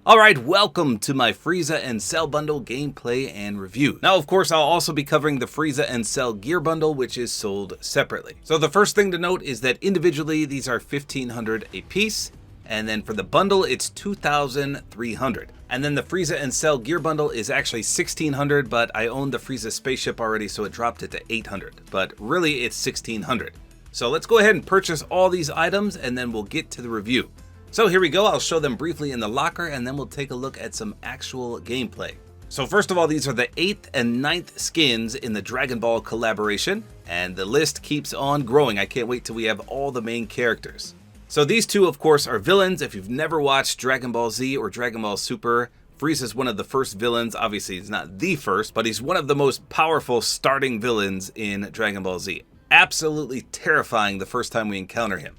Alright, welcome to my Frieza and Cell bundle gameplay and review. Now, of course, I'll also be covering the Frieza and Cell gear bundle, which is sold separately. So the first thing to note is that individually, these are $1,500 a piece, and then for the bundle, it's $2,300. And then the Frieza and Cell gear bundle is actually $1,600, but I own the Frieza spaceship already, so it dropped it to $800. But really, it's $1,600. So let's go ahead and purchase all these items, and then we'll get to the review. So here we go, I'll show them briefly in the locker and then we'll take a look at some actual gameplay. So first of all, these are the 8th and 9th skins in the Dragon Ball collaboration, and the list keeps on growing. I can't wait till we have all the main characters. So these two, of course, are villains. If you've never watched Dragon Ball Z or Dragon Ball Super, Frieza's one of the first villains. Obviously, he's not the first, but he's one of the most powerful starting villains in Dragon Ball Z. Absolutely terrifying the first time we encounter him.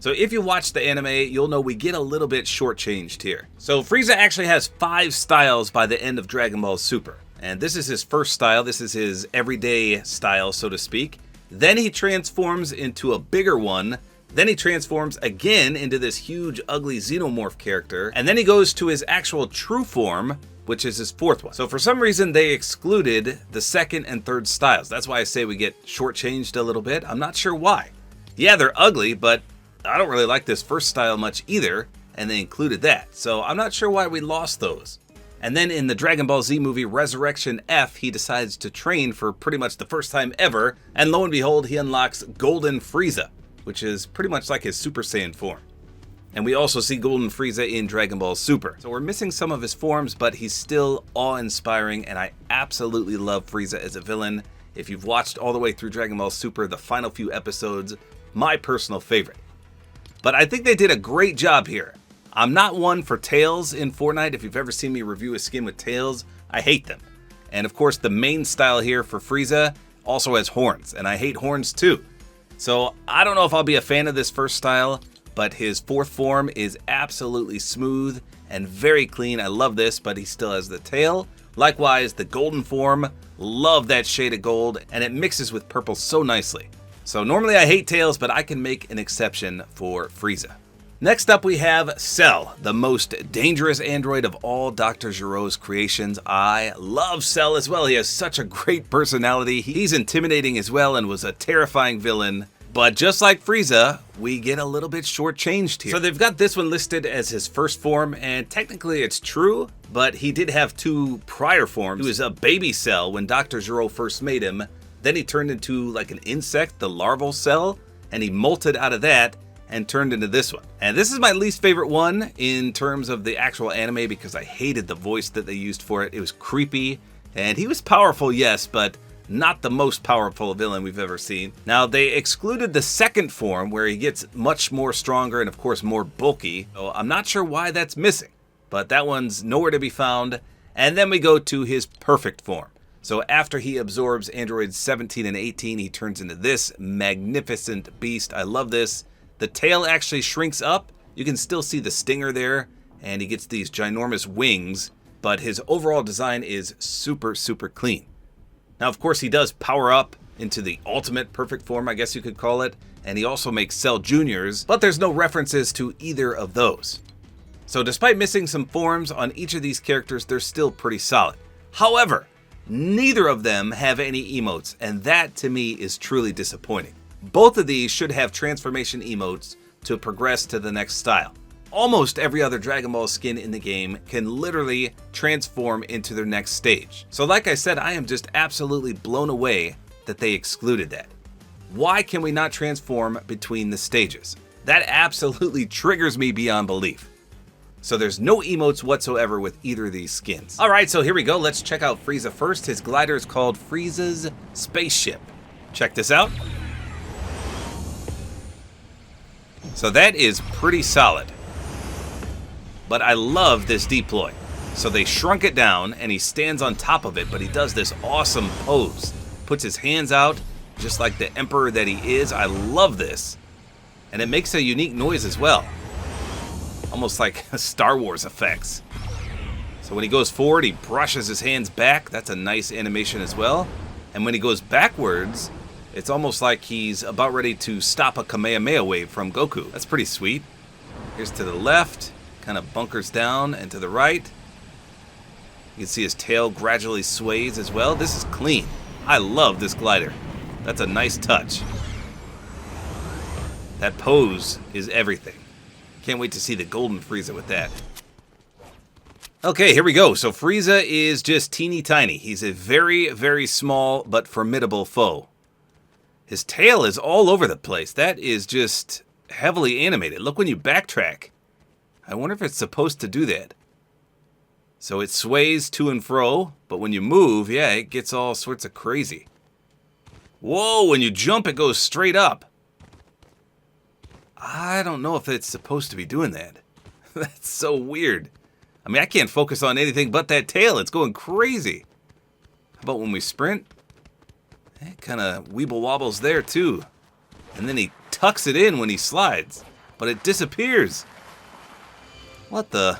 So if you watch the anime, you'll know we get a little bit shortchanged here. So Frieza actually has 5 styles by the end of Dragon Ball Super. And this is his first style. This is his everyday style, so to speak. Then he transforms into a bigger one. Then he transforms again into this huge, ugly xenomorph character. And then he goes to his actual true form, which is his 4th one. So for some reason, they excluded the 2nd and 3rd styles. That's why I say we get shortchanged a little bit. I'm not sure why. Yeah, they're ugly, but I don't really like this first style much either, and they included that. So I'm not sure why we lost those. And then in the Dragon Ball Z movie Resurrection F, he decides to train for pretty much the first time ever, and lo and behold, he unlocks Golden Frieza, which is pretty much like his Super Saiyan form. And we also see Golden Frieza in Dragon Ball Super. So we're missing some of his forms, but he's still awe-inspiring, and I absolutely love Frieza as a villain. If you've watched all the way through Dragon Ball Super, the final few episodes, my personal favorite. But I think they did a great job here. I'm not one for tails in Fortnite. If you've ever seen me review a skin with tails, I hate them. And of course, the main style here for Frieza also has horns, and I hate horns too. So I don't know if I'll be a fan of this first style, but his 4th form is absolutely smooth and very clean. I love this, but he still has the tail. Likewise, the golden form, love that shade of gold, and it mixes with purple so nicely. So normally I hate tails, but I can make an exception for Frieza. Next up we have Cell, the most dangerous android of all Dr. Giro's creations. I love Cell as well. He has such a great personality. He's intimidating as well and was a terrifying villain. But just like Frieza, we get a little bit shortchanged here. So they've got this one listed as his first form, and technically it's true, but he did have 2 prior forms. He was a baby Cell when Dr. Giro first made him. Then he turned into like an insect, the larval cell, and he molted out of that and turned into this one. And this is my least favorite one in terms of the actual anime because I hated the voice that they used for it. It was creepy, and he was powerful, yes, but not the most powerful villain we've ever seen. Now, they excluded the 2nd form where he gets much more stronger and of course more bulky. So I'm not sure why that's missing, but that one's nowhere to be found. And then we go to his perfect form. So after he absorbs androids 17 and 18, he turns into this magnificent beast. I love this. The tail actually shrinks up. You can still see the stinger there, and he gets these ginormous wings, but his overall design is super, super clean. Now, of course, he does power up into the ultimate perfect form, I guess you could call it, and he also makes Cell Juniors, but there's no references to either of those. So despite missing some forms on each of these characters, they're still pretty solid. However, neither of them have any emotes, and that to me is truly disappointing. Both of these should have transformation emotes to progress to the next style. Almost every other Dragon Ball skin in the game can literally transform into their next stage. So like I said, I am just absolutely blown away that they excluded that. Why can we not transform between the stages? That absolutely triggers me beyond belief. So there's no emotes whatsoever with either of these skins. Alright, so here we go. Let's check out Frieza first. His glider is called Frieza's Spaceship. Check this out. So that is pretty solid. But I love this deploy. So they shrunk it down and he stands on top of it, but he does this awesome pose. Puts his hands out just like the Emperor that he is. I love this. And it makes a unique noise as well. Almost like Star Wars effects. So when he goes forward, he brushes his hands back. That's a nice animation as well. And when he goes backwards, it's almost like he's about ready to stop a Kamehameha wave from Goku. That's pretty sweet. Here's to the left. kind of bunkers down and to the right. You can see his tail gradually sways as well. This is clean. I love this glider. That's a nice touch. That pose is everything. Can't wait to see the golden Frieza with that. Okay, here we go. So Frieza is just teeny tiny. He's a very, very small but formidable foe. His tail is all over the place. That is just heavily animated. Look when you backtrack. I wonder if it's supposed to do that. So it sways to and fro, but when you move, yeah, it gets all sorts of crazy. Whoa, when you jump, it goes straight up. I don't know if it's supposed to be doing that. That's so weird. I mean, I can't focus on anything but that tail. It's going crazy. How about when we sprint? It kind of weeble wobbles there, too. And then he tucks it in when he slides, but it disappears. What the?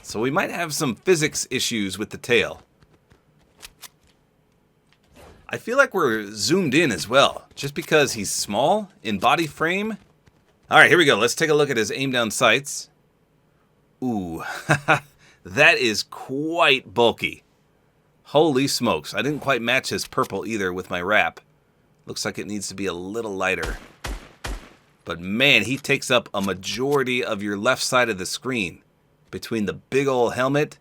So we might have some physics issues with the tail. I feel like we're zoomed in as well, just because he's small in body frame. All right, here we go. Let's take a look at his aim down sights. Ooh, that is quite bulky. Holy smokes. I didn't quite match his purple either with my wrap. Looks like it needs to be a little lighter. But man, he takes up a majority of your left side of the screen. Between the big old helmet,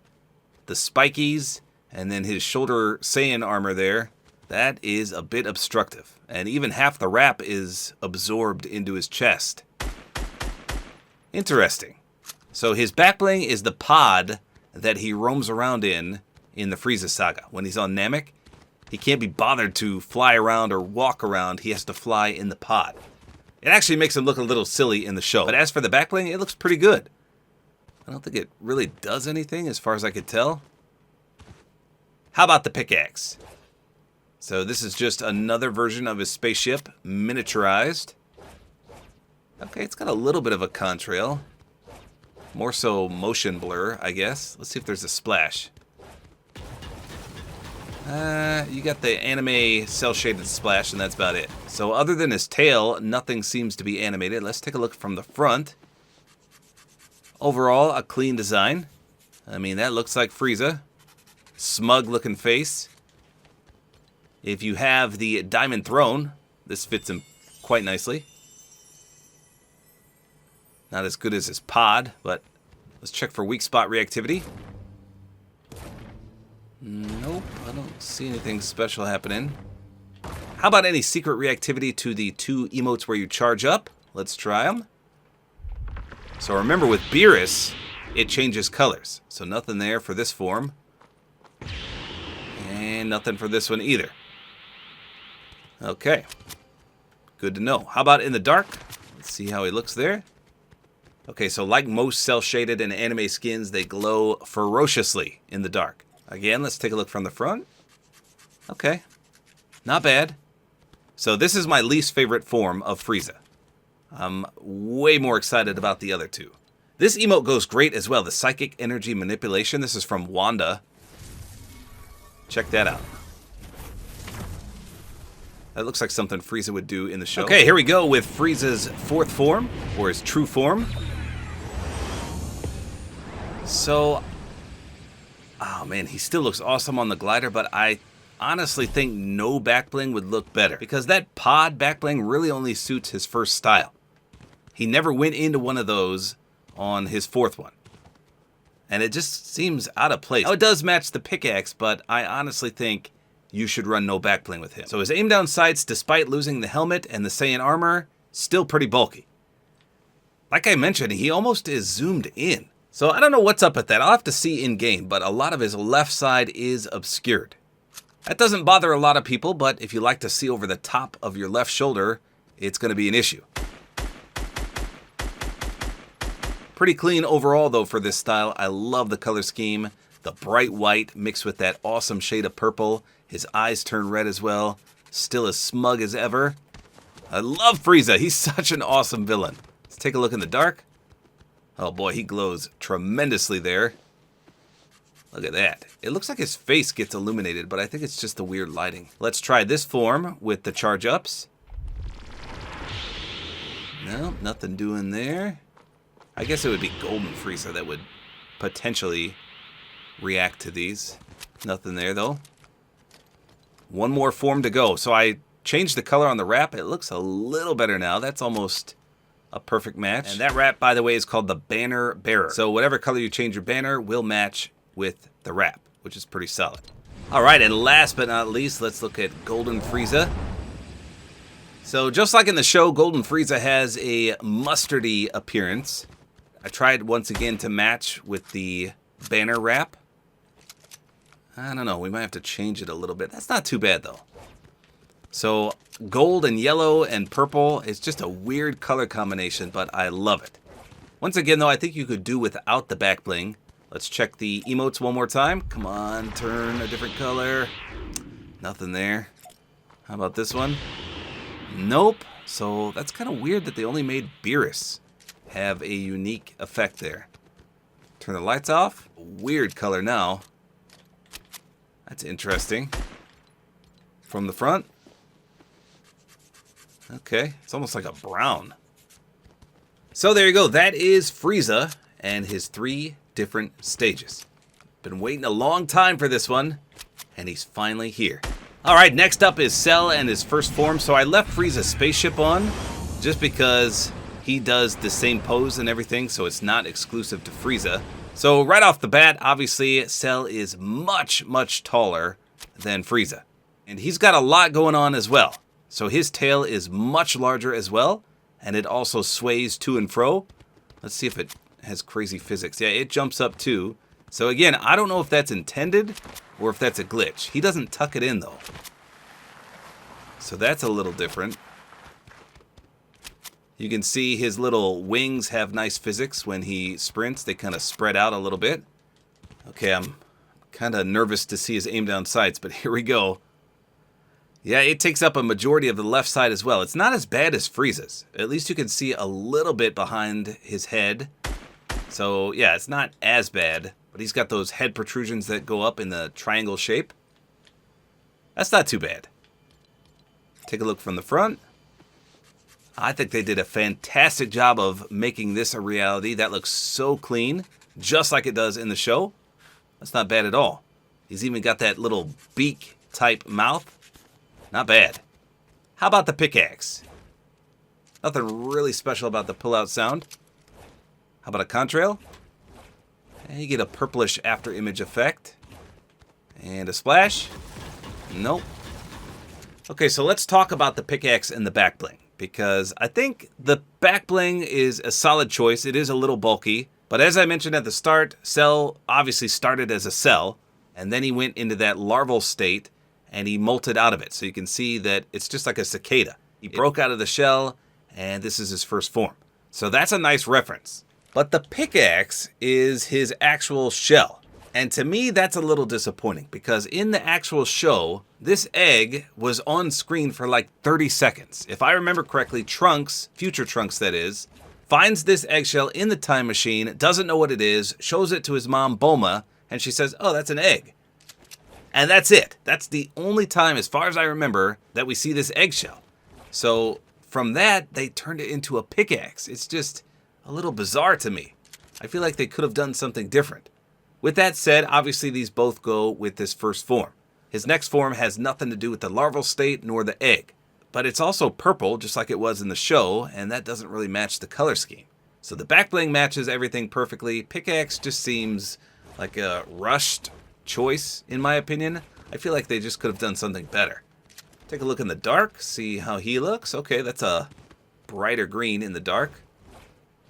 the spikies, and then his shoulder Saiyan armor there. That is a bit obstructive. And even half the wrap is absorbed into his chest. Interesting. So his backbling is the pod that he roams around in the Frieza saga. When he's on Namek, he can't be bothered to fly around or walk around. He has to fly in the pod. It actually makes him look a little silly in the show. But as for the backbling, it looks pretty good. I don't think it really does anything as far as I could tell. How about the pickaxe? So this is just another version of his spaceship, miniaturized. Okay, it's got a little bit of a contrail. More so motion blur, I guess. Let's see if there's a splash. You got the anime cel-shaded splash, and that's about it. So other than his tail, nothing seems to be animated. Let's take a look from the front. Overall, a clean design. I mean, that looks like Frieza. Smug-looking face. If you have the Diamond Throne, this fits him quite nicely. Not as good as his pod, but let's check for weak spot reactivity. Nope, I don't see anything special happening. How about any secret reactivity to the 2 emotes where you charge up? Let's try them. So remember with Beerus, it changes colors. So nothing there for this form. And nothing for this one either. Okay. Good to know. How about in the dark? Let's see how he looks there. Okay, so like most cel-shaded and anime skins, they glow ferociously in the dark. Again, let's take a look from the front. Okay. Not bad. So this is my least favorite form of Frieza. I'm way more excited about the other two. This emote goes great as well. The Psychic Energy Manipulation. This is from Wanda. Check that out. That looks like something Frieza would do in the show. Okay, here we go with Frieza's 4th form, or his true form. So, oh man, he still looks awesome on the glider, but I honestly think no backbling would look better, because that pod backbling really only suits his first style. He never went into one of those on his 4th one. And it just seems out of place. Now, it does match the pickaxe, but I honestly think you should run no backbling with him. So his aim down sights, despite losing the helmet and the Saiyan armor, still pretty bulky. Like I mentioned, he almost is zoomed in. So I don't know what's up with that. I'll have to see in game, but a lot of his left side is obscured. That doesn't bother a lot of people, but if you like to see over the top of your left shoulder, it's going to be an issue. Pretty clean overall, though, for this style. I love the color scheme. The bright white mixed with that awesome shade of purple. His eyes turn red as well. Still as smug as ever. I love Frieza. He's such an awesome villain. Let's take a look in the dark. Oh boy, he glows tremendously there. Look at that. It looks like his face gets illuminated, but I think it's just the weird lighting. Let's try this form with the charge ups. No, nothing doing there. I guess it would be Golden Frieza that would potentially react to these. Nothing there, though. One more form to go. So I changed the color on the wrap. It looks a little better now. That's almost a perfect match. And that wrap, by the way, is called the Banner Bearer. So whatever color you change your banner will match with the wrap, which is pretty solid. All right, and last but not least, let's look at Golden Frieza. So just like in the show, Golden Frieza has a mustardy appearance. I tried once again to match with the banner wrap. I don't know, we might have to change it a little bit. That's not too bad though. So gold and yellow and purple is just a weird color combination, but I love it. Once again though, I think you could do without the back bling. Let's check the emotes one more time. Come on, turn a different color. Nothing there. How about this one? Nope. So that's kind of weird that they only made Beerus have a unique effect there. Turn the lights off. Weird color now. That's interesting. From the front. Okay, it's almost like a brown. So there you go. That is Frieza and his 3 different stages. Been waiting a long time for this one, and he's finally here. All right, next up is Cell and his first form. So I left Frieza's spaceship on just because he does the same pose and everything, so it's not exclusive to Frieza. So right off the bat, obviously, Cell is much, much taller than Frieza. And he's got a lot going on as well. So his tail is much larger as well, and it also sways to and fro. Let's see if it has crazy physics. Yeah, it jumps up too. So again, I don't know if that's intended or if that's a glitch. He doesn't tuck it in though. So that's a little different. You can see his little wings have nice physics when he sprints. They kind of spread out a little bit. Okay, I'm kind of nervous to see his aim down sights, but here we go. Yeah, it takes up a majority of the left side as well. It's not as bad as Frieza's. At least you can see a little bit behind his head. So yeah, it's not as bad, but he's got those head protrusions that go up in the triangle shape. That's not too bad. Take a look from the front. I think they did a fantastic job of making this a reality. That looks so clean, just like it does in the show. That's not bad at all. He's even got that little beak type mouth. Not bad. How about the pickaxe? Nothing really special about the pull-out sound. How about a contrail? And you get a purplish after image effect. And a splash? Nope. Okay, so let's talk about the pickaxe and the back bling, because I think the back bling is a solid choice. It is a little bulky, but as I mentioned at the start, Cell obviously started as a cell, and then he went into that larval state, and he molted out of it. So you can see that it's just like a cicada. He broke out of the shell, and this is his first form. So that's a nice reference. But the pickaxe is his actual shell. And to me, that's a little disappointing, because in the actual show, this egg was on screen for like 30 seconds. If I remember correctly, Trunks, future Trunks that is, finds this eggshell in the time machine, doesn't know what it is, shows it to his mom, Bulma, and she says, oh, that's an egg. And that's it. That's the only time, as far as I remember, that we see this eggshell. So from that, they turned it into a pickaxe. It's just a little bizarre to me. I feel like they could have done something different. With that said, obviously these both go with this first form. His next form has nothing to do with the larval state nor the egg. But it's also purple, just like it was in the show, and that doesn't really match the color scheme. So the back bling matches everything perfectly. Pickaxe just seems like a rushed choice, in my opinion. I feel like they just could have done something better. Take a look in the dark, see how he looks. Okay, that's a brighter green in the dark.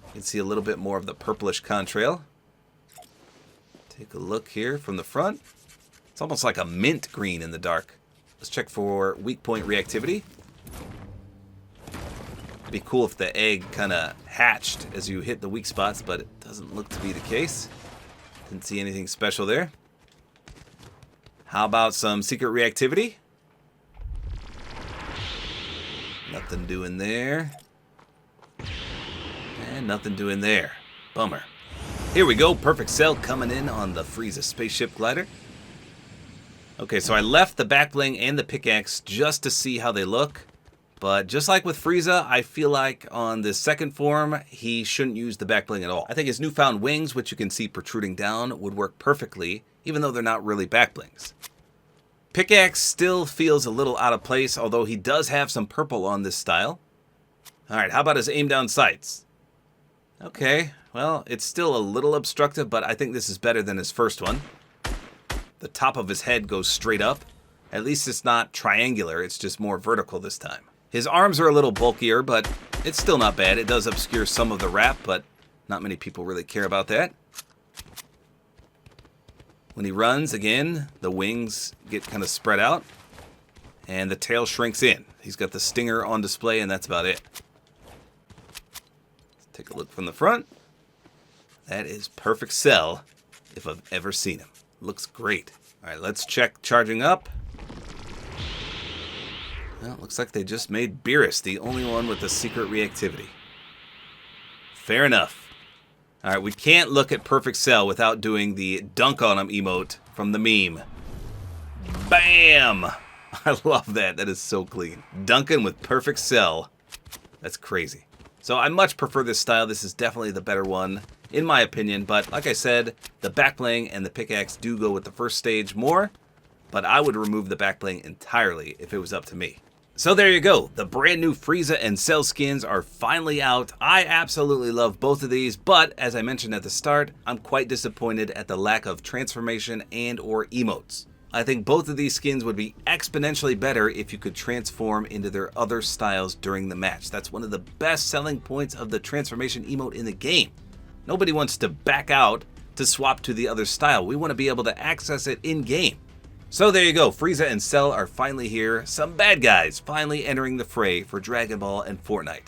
You can see a little bit more of the purplish contrail. Take a look here from the front. It's almost like a mint green in the dark. Let's check for weak point reactivity. It'd be cool if the egg kind of hatched as you hit the weak spots, but it doesn't look to be the case. Didn't see anything special there. How about some secret reactivity? Nothing doing there. And nothing doing there. Bummer. Here we go, perfect Cell coming in on the Frieza spaceship glider. Okay, so I left the back bling and the pickaxe just to see how they look, But just like with Frieza, I feel like on the second form, he shouldn't use the back bling at all. I think his newfound wings, which you can see protruding down, would work perfectly, even though they're not really back blings. Pickaxe still feels a little out of place, although he does have some purple on this style. Alright, how about his aim down sights? Okay, well, it's still a little obstructive, but I think this is better than his first one. The top of his head goes straight up. At least it's not triangular, it's just more vertical this time. His arms are a little bulkier, but it's still not bad. It does obscure some of the wrap, but not many people really care about that. When he runs, again, the wings get kind of spread out, and the tail shrinks in. He's got the stinger on display, and that's about it. Let's take a look from the front. That is perfect Cell, if I've ever seen him. Looks great. All right, let's check charging up. Well, looks like they just made Beerus the only one with the secret reactivity. Fair enough. All right, we can't look at Perfect Cell without doing the dunk on him emote from the meme. Bam! I love that. That is so clean. Dunking with Perfect Cell. That's crazy. So I much prefer this style. This is definitely the better one, in my opinion. But like I said, the back bling and the pickaxe do go with the first stage more. But I would remove the back bling entirely if it was up to me. So there you go. The brand new Frieza and Cell skins are finally out. I absolutely love both of these, but as I mentioned at the start, I'm quite disappointed at the lack of transformation and or emotes. I think both of these skins would be exponentially better if you could transform into their other styles during the match. That's one of the best selling points of the transformation emote in the game. Nobody wants to back out to swap to the other style. We want to be able to access it in-game. So there you go, Frieza and Cell are finally here. Some bad guys finally entering the fray for Dragon Ball and Fortnite.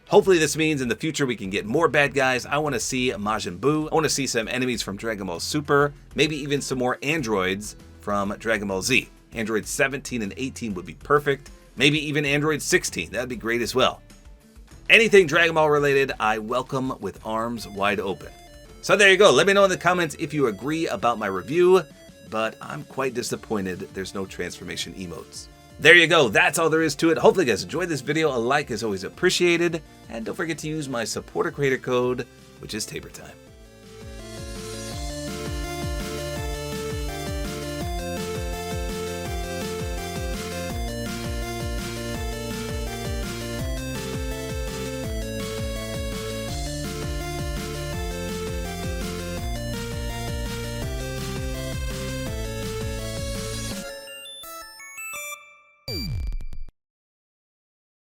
Hopefully this means in the future we can get more bad guys. I want to see Majin Buu. I want to see some enemies from Dragon Ball Super. Maybe even some more androids from Dragon Ball Z. Android 17 and 18 would be perfect. Maybe even Android 16. That'd be great as well. Anything Dragon Ball related, I welcome with arms wide open. So there you go. Let me know in the comments if you agree about my review. But I'm quite disappointed there's no transformation emotes. There you go, that's all there is to it. Hopefully you guys enjoyed this video. A like is always appreciated. And don't forget to use my Support-A-Creator code, which is tabortime.